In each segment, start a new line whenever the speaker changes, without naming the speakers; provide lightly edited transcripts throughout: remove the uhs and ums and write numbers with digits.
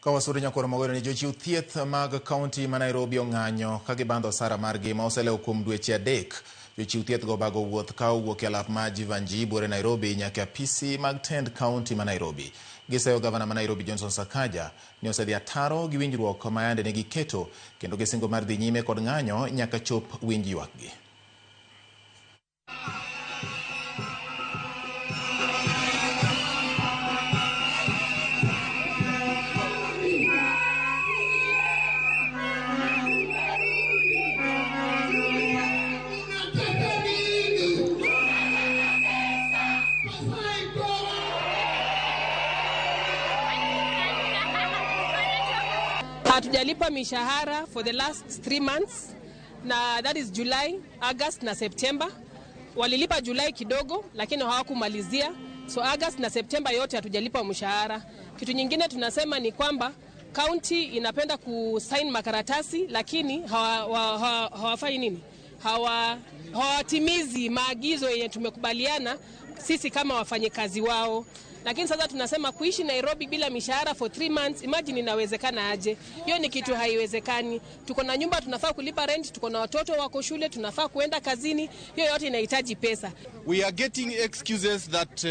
Kawasuri nyakoro magoro ni Jochiw thieth mag kaunti ma Nairobi ong'anyo kagibando sara margi ma oselewo kuom dweche adek. Jochiw thieth go bago wuoth ka owuok e alap ma Jivanji bore Nairobi nyaka apisi mag tend kaunti ma Nairobi. Giseyo gavana ma Nairobi Johnson Sakaja ni osedhi ataro gi winjruok ma yande ne giketo kendo gisingo mar dhi nyime kod ng'anyo nyaka chop winj ywakgi.
Hatujalipa mishahara for the last 3 months, na that is July, August na September. Walilipa July kidogo lakini hawakumalizia, so August na September yote hatujalipa mshahara. Kitu nyingine tunasema ni kwamba county inapenda kusign makaratasi lakini hawafanyi nini? Hawatimizi maagizo yenye tumekubaliana sisi kama wafanyikazi wao. Lakini sasa tunasema kuishi Nairobi bila mishahara for 3 months, imagine inawezekana aje? Hiyo ni kitu haiwezekani. Tuko na nyumba tunafaa kulipa rent, tuko na watoto wako shule, tunafaa kuenda kazini, hiyo yote inahitaji pesa.
We are getting excuses that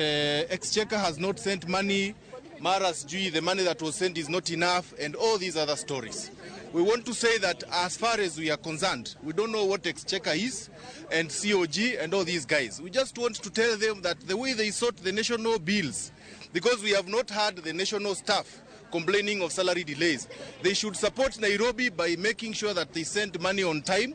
Exchequer has not sent money, Maras Jui, the money that was sent is not enough, and all these other stories. We want to say that as far as we are concerned, we don't know what Exchequer is and COG and all these guys. We just want to tell them that the way they sort the national bills, because we have not had the national staff complaining of salary delays, they should support Nairobi by making sure that they send money on time